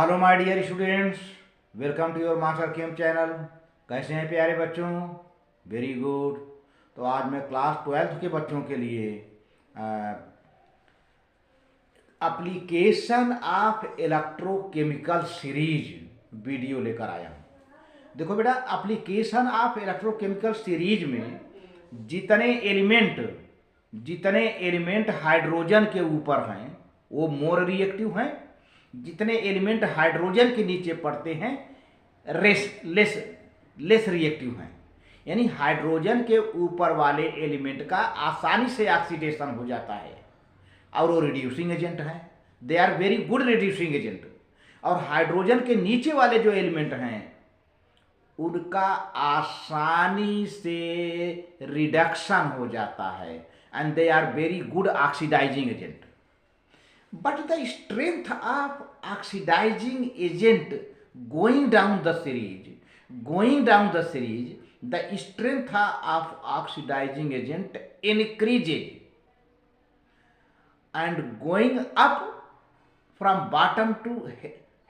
Hello my dear students, welcome to your master chem channel. कैसे हैं प्यारे बच्चों? वेरी गुड। तो आज मैं क्लास 12th के बच्चों के लिए application of electrochemical series video लेकर आया हूँ। देखो बेटा, एप्लीकेशन ऑफ इलेक्ट्रोकेमिकल सीरीज में जितने एलिमेंट हाइड्रोजन के ऊपर हैं वो मोर रिएक्टिव हैं, जितने एलिमेंट हाइड्रोजन के नीचे पड़ते हैं लेस रिएक्टिव हैं। यानी हाइड्रोजन के ऊपर वाले एलिमेंट का आसानी से ऑक्सीडेशन हो जाता है और वो रिड्यूसिंग एजेंट है। They are very good reducing agent. और हाइड्रोजन के नीचे वाले जो एलिमेंट हैं उनका आसानी से रिडक्शन हो जाता है and they are very good oxidising agent. But the strength of oxidizing agent going down the series, the strength of oxidizing agent increases and going up from bottom to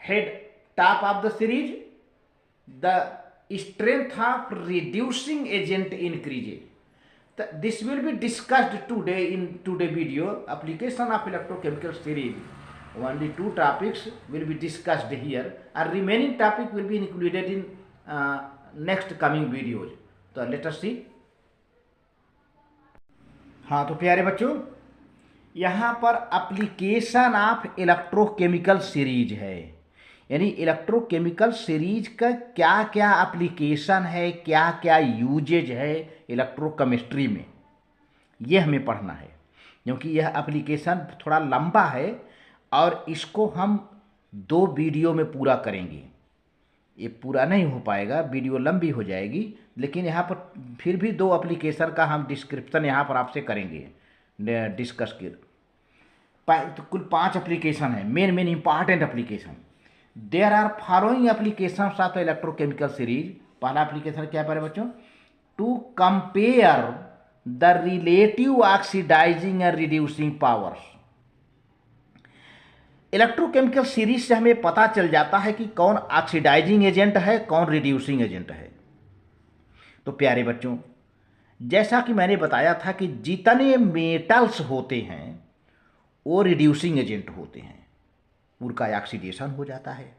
head top of the series, the strength of reducing agent increases. This will be discussed today in today's video, application of electrochemical series. Only two topics will be discussed here and remaining topic will be included in next coming videos. तो let us see. हाँ तो प्यारे बच्चों, यहाँ पर application of electrochemical series है। यानी electrochemical series का क्या क्या एप्लीकेशन है, क्या क्या यूजेज है इलेक्ट्रोकेमिस्ट्री में, ये हमें पढ़ना है। क्योंकि यह एप्लीकेशन थोड़ा लंबा है और इसको हम 2 वीडियो में पूरा करेंगे। ये पूरा नहीं हो पाएगा, वीडियो लंबी हो जाएगी, लेकिन यहाँ पर फिर भी 2 एप्लीकेशन का हम डिस्क्रिप्शन यहाँ पर आपसे करेंगे डिस्कस कर। तो कुल 5 एप्लीकेशन है, main important application. There are following application of electrochemical series. पहला एप्लीकेशन क्या है बच्चों? To compare the relative oxidising and reducing powers. Electrochemical series से हमें पता चल जाता है कि कौन ऑक्सीडाइजिंग एजेंट है, कौन रिड्यूसिंग एजेंट है। तो प्यारे बच्चों, जैसा कि मैंने बताया था कि जितने मेटल्स होते हैं वो रिड्यूसिंग एजेंट होते हैं, उनका ऑक्सीडेशन हो जाता है।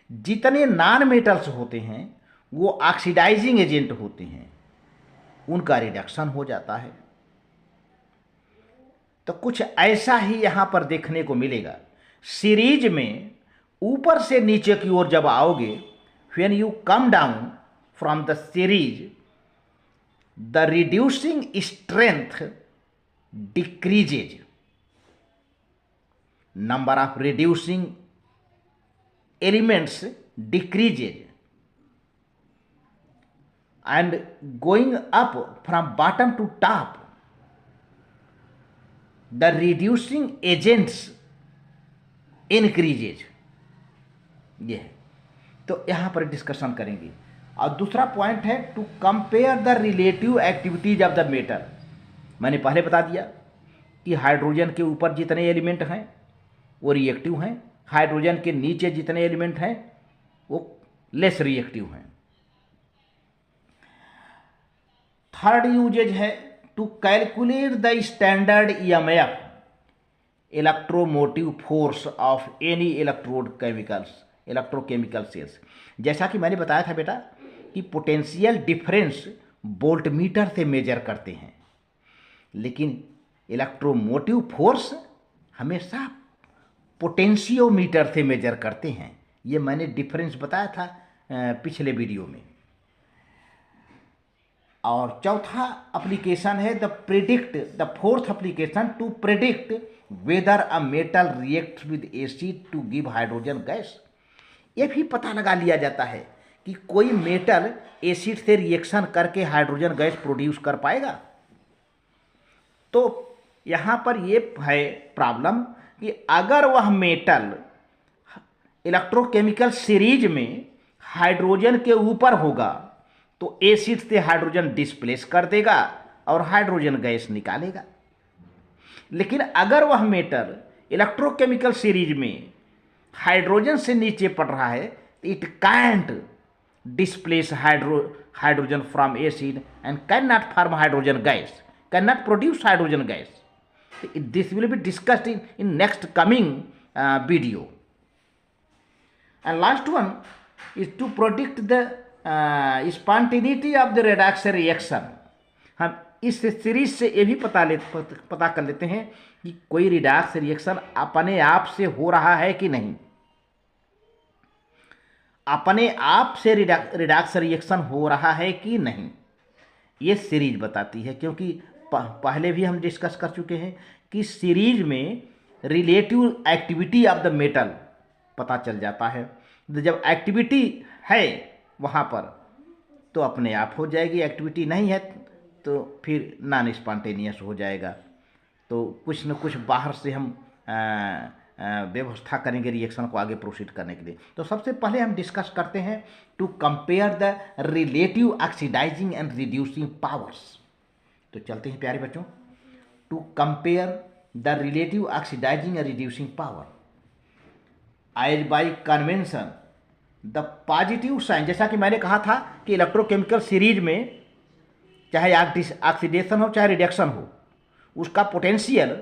जितने नॉन मेटल्स होते हैं वो ऑक्सीडाइजिंग एजेंट होते हैं, उनका रिडक्शन हो जाता है। तो कुछ ऐसा ही यहां पर देखने को मिलेगा। सीरीज में ऊपर से नीचे की ओर जब आओगे, when you come down from the series, the reducing strength decreases, number of reducing elements decreases and going up from bottom to top, the reducing agents increases। ये है। तो यहां पर डिस्कशन करेंगे। और दूसरा पॉइंट है to compare the relative activities of the metal. मैंने पहले बता दिया कि हाइड्रोजन के ऊपर जितने एलिमेंट हैं वो रिएक्टिव हैं, हाइड्रोजन के नीचे जितने एलिमेंट हैं वो लेस रिएक्टिव हैं। थर्ड यूजेज है to calculate the standard EMF, electromotive force of any electrochemical cells. जैसा कि मैंने बताया था बेटा कि पोटेंशियल डिफरेंस वोल्टमीटर से मेजर करते हैं, लेकिन इलेक्ट्रोमोटिव फोर्स हमेशा पोटेंशियोमीटर से मेजर करते हैं। ये मैंने डिफरेंस बताया था पिछले वीडियो में। और चौथा एप्लीकेशन है the fourth application to predict whether a metal react with acid to give hydrogen gas. ये भी पता लगा लिया जाता है कि कोई मेटल एसिड से रिएक्शन करके हाइड्रोजन गैस प्रोड्यूस कर पाएगा। तो यहाँ पर ये है प्रॉब्लम कि अगर वह मेटल इलेक्ट्रोकेमिकल सीरीज में हाइड्रोजन के ऊपर होगा तो एसिड से हाइड्रोजन डिस्प्लेस कर देगा और हाइड्रोजन गैस निकालेगा। लेकिन अगर वह मेटल इलेक्ट्रोकेमिकल सीरीज में हाइड्रोजन से नीचे पड़ रहा है, it cantt displace hydrogen from acid and can not form hydrogen gas, can not produce hydrogen gas. This will be discussed in next coming video. And last one is to predict the spontaneity of the redox reaction. हम इस series से ये भी पता कर लेते हैं कि कोई रिडॉक्स रिएक्शन अपने आप से हो रहा है कि नहीं. अपने आप से रिडॉक्स रिएक्शन हो रहा है कि नहीं, ये सीरीज बताती है. क्योंकि पहले भी हम डिस्कस कर चुके हैं कि सीरीज में relative activity of the metal पता चल जाता है. जब एक्टिविटी है वहाँ पर तो अपने आप हो जाएगी, एक्टिविटी नहीं है तो फिर नॉन स्पॉन्टेनियस हो जाएगा. तो कुछ न कुछ बाहर से हम व्यवस्था करेंगे रिएक्शन को आगे प्रोसीड करने के लिए. तो सबसे पहले हम डिस्कस करते हैं to compare the relative oxidising and reducing powers. तो चलते हैं प्यारे बच्चों, to compare the relative oxidising and reducing power as by convention the positive sign. जैसा कि मैंने कहा था कि इलेक्ट्रोकेमिकल सीरीज में चाहे ऑक्सीडेशन हो चाहे रिडक्शन हो, उसका पोटेंशियल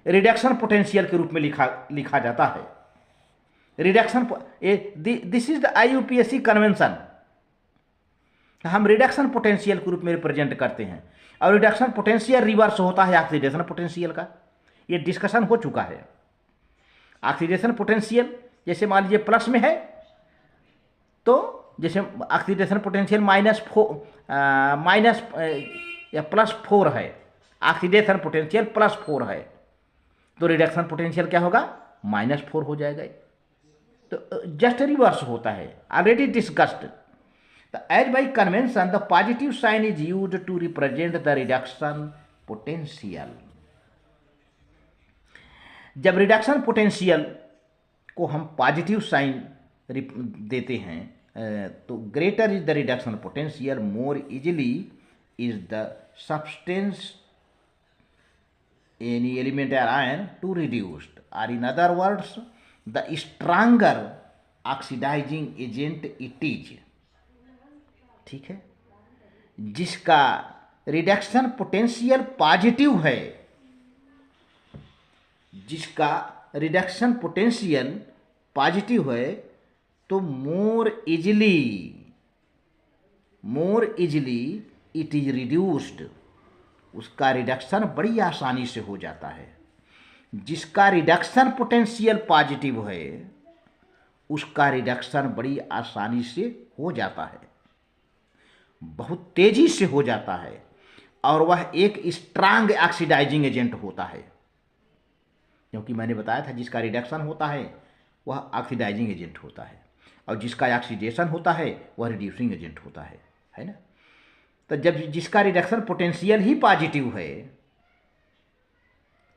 रिडक्शन पोटेंशियल के रूप में लिखा जाता है. Reduction, this is the IUPAC convention. हम रिडक्शन पोटेंशियल के रूप में रिप्रेजेंट करते हैं और रिडक्शन पोटेंशियल रिवर्स होता है ऑक्सीडेशन पोटेंशियल का. ये डिस्कशन हो चुका है. ऑक्सीडेशन पोटेंशियल जैसे मान लीजिए प्लस में है तो जैसे ऑक्सीडेशन पोटेंशियल माइनस या +4 है, ऑक्सीडेशन पोटेंशियल +4 है तो रिडक्शन पोटेंशियल क्या होगा, -4 हो जाएगा. तो जस्ट रिवर्स होता है, already discussed. As by convention, the positive sign is used to represent the reduction potential. जब रिडक्शन पोटेंशियल को हम पॉजिटिव साइन देते हैं तो greater is the reduction potential, more easily is the substance any element or ion to reduced, or in other words the stronger oxidizing agent it is. ठीक है, जिसका reduction potential positive है, जिसका reduction potential positive है तो मोर easily it is reduced, उसका reduction बड़ी आसानी से हो जाता है. जिसका रिडक्शन पोटेंशियल पॉजिटिव है उसका रिडक्शन बड़ी आसानी से हो जाता है, बहुत तेजी से हो जाता है और वह एक स्ट्रांग ऑक्सीडाइजिंग एजेंट होता है. क्योंकि मैंने बताया था जिसका रिडक्शन होता है वह ऑक्सीडाइजिंग एजेंट होता है और जिसका ऑक्सीडेशन होता है वह रिड्यूसिंग एजेंट होता है ना. तो जब जिसका रिडक्शन पोटेंशियल ही पॉजिटिव है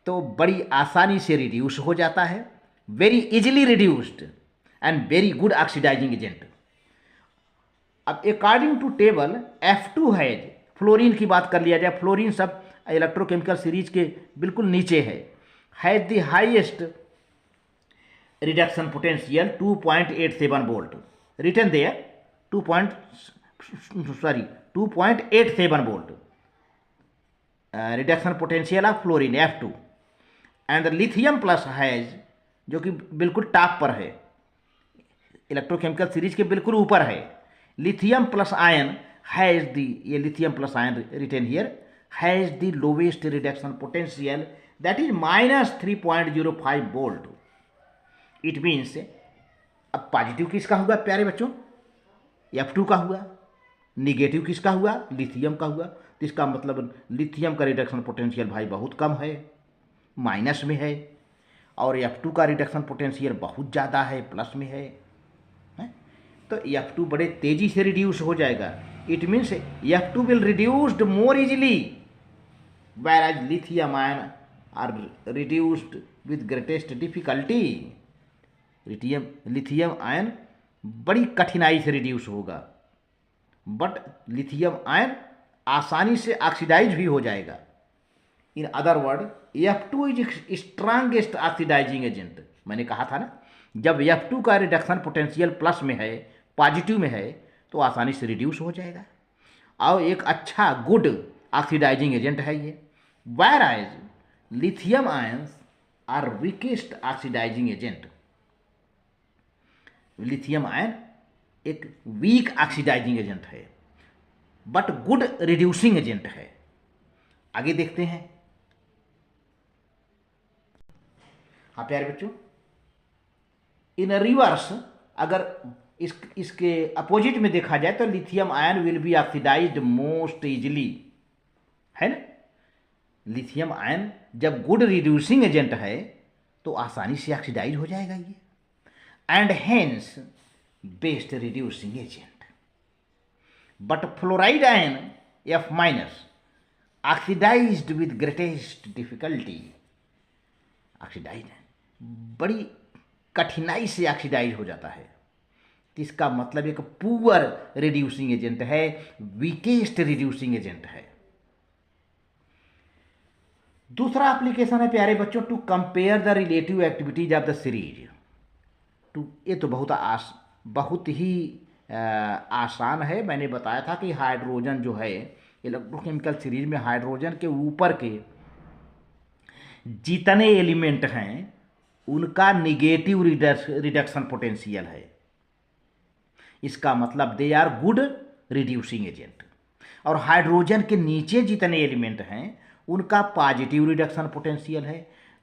तो बड़ी आसानी से रिड्यूस हो जाता है, very easily reduced and very good oxidising agent. अब अकॉर्डिंग टू टेबल F2 है, फ्लोरीन की बात कर लिया जाए, फ्लोरीन सब इलेक्ट्रोकेमिकल सीरीज के बिल्कुल नीचे है the highest reduction potential 2.87 volt, written there 2.87 volt reduction potential of fluorine F2. And lithium plus has, जो कि बिल्कुल टॉप पर है, इलेक्ट्रोकेमिकल सीरीज के बिल्कुल ऊपर है, lithium plus ion has the, ये lithium plus ion written here, has the lowest reduction potential, that is -3.05 volt. It means, अब पॉजिटिव किसका हुआ प्यारे बच्चों, F2 का हुआ, निगेटिव किसका हुआ, लिथियम का हुआ. तो इसका मतलब लिथियम का रिडक्शन पोटेंशियल भाई बहुत कम है, माइनस में है, और F2 का रिडक्शन पोटेंशियल बहुत ज़्यादा है, प्लस में है. तो F2 बड़े तेजी से रिड्यूस हो जाएगा. It means F2 will reduced more easily, whereas lithium ion are reduced with greatest difficulty. Lithium ion बड़ी कठिनाई से रिड्यूस होगा, बट लिथियम आयन आसानी से ऑक्सीडाइज भी हो जाएगा. In other word F2 is strongest oxidising agent. मैंने कहा था ना जब F2 का रिडक्शन पोटेंशियल प्लस में है, पॉजिटिव में है, तो आसानी से रिड्यूस हो जाएगा और एक अच्छा गुड ऑक्सीडाइजिंग एजेंट है ये। Where as lithium ions are weakest oxidising agent. Lithium ion एक वीक ऑक्सीडाइजिंग एजेंट है बट गुड रिड्यूसिंग एजेंट है। आगे देखते हैं। हाँ प्यारे बच्चों, इन रिवर्स अगर इसके अपोजिट में देखा जाए तो lithium ion will be oxidised most easily, है ना। लिथियम आयन जब गुड रिड्यूसिंग एजेंट है तो आसानी से ऑक्सीडाइज हो जाएगा ये, and hence best reducing agent. But fluoride ion F minus oxidised with greatest difficulty. Oxidise बड़ी कठिनाई से ऑक्सीडाइज हो जाता है, तो इसका मतलब एक पुअर रिड्यूसिंग एजेंट है, वीकेस्ट रिड्यूसिंग एजेंट है। दूसरा एप्लीकेशन है प्यारे बच्चों, to compare the relative activities of the series. ये तो बहुत ही आसान है। मैंने बताया था कि हाइड्रोजन जो है इलेक्ट्रोकेमिकल सीरीज में हाइड्रोजन के ऊपर के जितने एलिमेंट हैं उनका निगेटिव रिडक्शन पोटेंशियल है। इसका मतलब they are good reducing agent. और हाइड्रोजन के नीचे जितने एलिमेंट हैं उनका पॉजिटिव रिडक्शन पोटेंशियल है,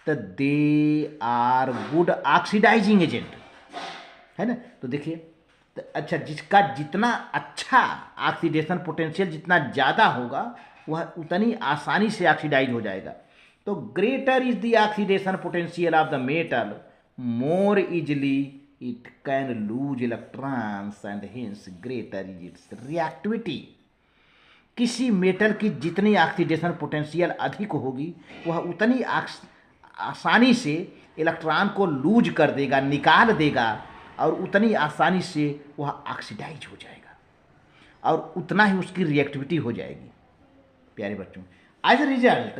तो they are good oxidising agent, है ना। तो देखिए, तो अच्छा, जिसका जितना अच्छा ऑक्सीडेशन पोटेंशियल जितना ज़्यादा होगा वह उतनी आसानी से ऑक्सीडाइज हो जाएगा। तो greater is the oxidation potential of the metal, more easily it can lose electrons and hence greater is it's reactivity. किसी मेटल की जितनी ऑक्सीडेशन पोटेंशियल अधिक होगी वह उतनी आसानी से इलेक्ट्रॉन को लूज कर देगा, निकाल देगा, और उतनी आसानी से वह ऑक्सीडाइज हो जाएगा और उतना ही उसकी रिएक्टिविटी हो जाएगी। प्यारे बच्चों, as a result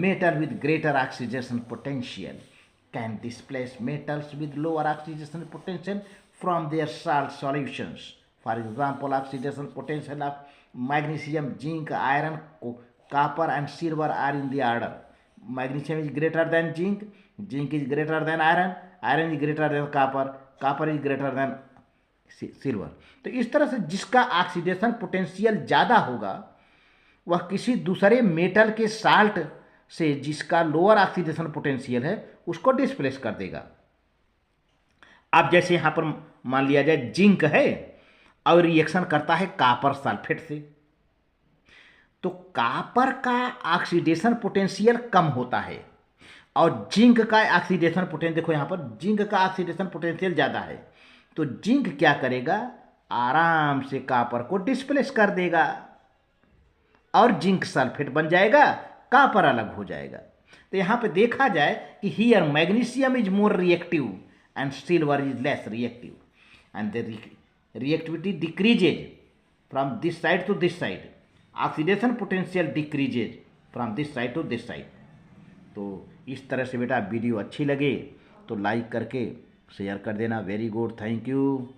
metal with greater oxidation potential can displace metals with lower oxidation potential from their salt solutions. For example, oxidation potential of magnesium, zinc, iron, copper and silver are in the order. Magnesium is greater than zinc, zinc is greater than iron, iron is greater than copper, copper is greater than silver. तो इस तरह से जिसका oxidation potential ज़्यादा होगा वह किसी दूसरे मेटल के साल्ट से जिसका लोअर ऑक्सीडेशन पोटेंशियल है उसको डिस्प्लेस कर देगा। अब जैसे यहाँ पर मान लिया जाए जिंक है और रिएक्शन करता है कॉपर सल्फेट से, तो कॉपर का ऑक्सीडेशन पोटेंशियल कम होता है और जिंक का ऑक्सीडेशन पोटेंशियल, देखो यहाँ पर जिंक का ऑक्सीडेशन पोटेंशियल ज़्यादा है, तो जिंक क्या करेगा, आराम से कॉपर को डिस्प्लेस कर देगा और जिंक सल्फेट बन जाएगा, कॉपर अलग हो जाएगा। तो यहाँ पे देखा जाए कि here magnesium is more reactive and silver is less reactive and the reactivity decreases from this side to this side, oxidation potential decreases from this side to this side. तो इस तरह से बेटा वीडियो अच्छी लगे तो लाइक करके share कर देना। Very good, thank you.